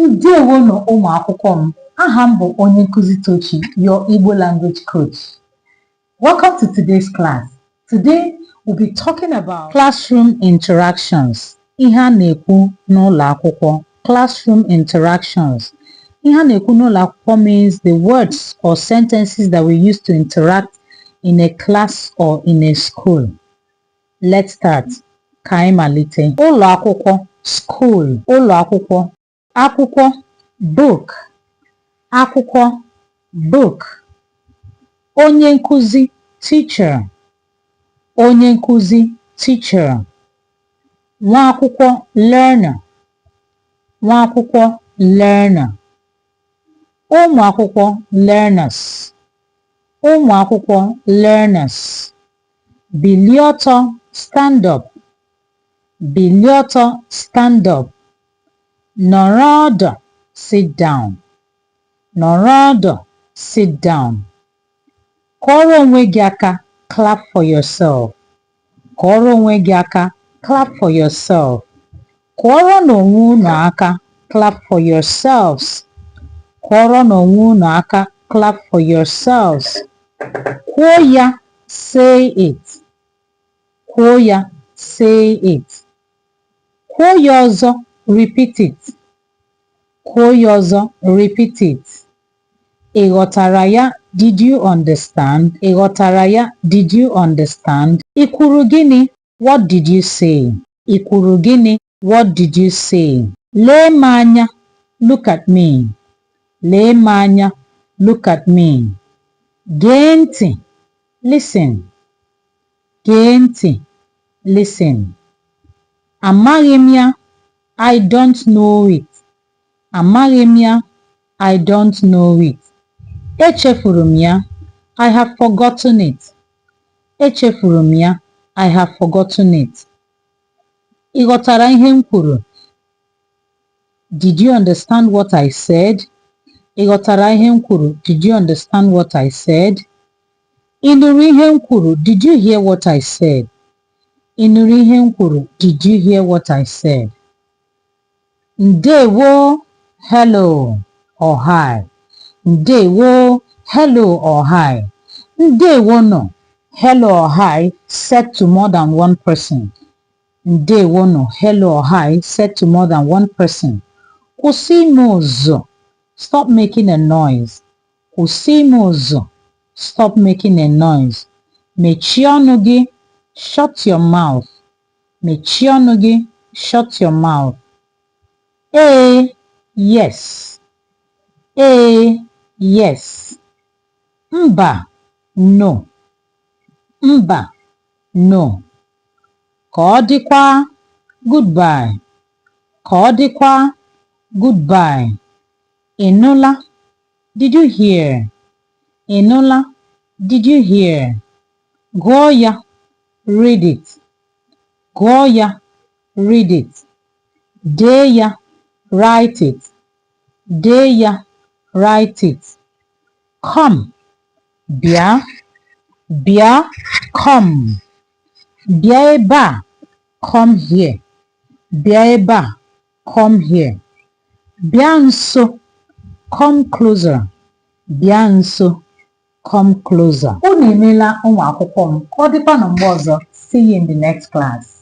Ndeewonu ụmụ akwụkwọ m. Aha m bụ onye nkuzi Tochi, your Igbo language coach. Welcome to today's class. Today we'll be talking about classroom interactions. Ihe a na-ekwu n'ụlọ akwụkwọ. Classroom interactions. Ihe a na-ekwu n'ụlọ akwụkwọ means the words or sentences that we use to interact in a class or in a school. Let's start. Ka anyị malite. Ụlọ akwụkwọ, school. Ụlọ akwụkwọ. Akwụkwọ, book. Akwụkwọ, book. Onye nkuzi, teacher. Onye nkuzi, teacher. Nwa akwụkwọ, learner. Nwa akwụkwọ, learner. Ụmụ akwụkwọ, learners. Ụmụ akwụkwọ, learners. Bilie ọtọ, stand up. Bilie ọtọ, stand up. Nọrọ ọdụ, sit down. Nọrọ ọdụ, sit down. Kụọrọ onwe gị aka, clap for yourself. Kụọrọ onwe gị aka, clap for yourself. Kụọrọ n'onwe unu aka, clap for yourselves. Kụọrọ n'onwe unu aka, clap for yourselves. Kwuo ya, say it. Kwuo ya, say it. Kwuo ya ọzọ, repeat it. Kwuo ya ọzọ, repeat it. Ị ghọtara ya? Did you understand? Ị ghọtara ya? Did you understand? Ị kwuru gịnị? What did you say? Ị kwuru gịnị? What did you say? Lee m anya, look at me. Lee m anya, look at me. Gee ntị, listen. Gee ntị, listen. Amaghị m ya, I don't know it. Amaghị m ya, I don't know it. Echefuru m ya, I have forgotten it. Echefuru m ya, I have forgotten it. Ị ghọtara ihe m kwuru? Did you understand what I said? Ị ghọtara ihe m kwuru? Did you understand what I said? Ị nụrụ ihe m kwuru? Did you hear what I said? Ị nụrụ ihe m kwuru? Did you hear what I said? Ndewo, hello or hi. Ndewo, hello or hi. Ndewo no, hello or hi said to more than one person. Ndewo no, hello or hi said to more than one person. Kwụsị ime ụzụ. Stop making a noise. Kwụsị ime ụzụ. Stop making a noise. Mechie ọnụ gị. Shut your mouth. Mechie ọnụ gị. Shut your mouth. Yes. Yes. Mba, no. Mba, no. Ka ọ dịkwa, goodbye. Ka ọ dịkwa, goodbye. Ị nụla? Did you hear? Ị nụla? Did you hear? Gụọ ya, read it. Gụọ ya, read it. Dee ya, write it. Dee ya, write it. Come, bịa. Bịa, come. Bịa ebe a, come here. Bịa ebe a, come here. Bịa nso, come closer. Bịa nso, come closer. Unu emeela ụmụ akwụkwọ m. Ka ọ dịkwa na mgbe ọzọ. See you in the next class.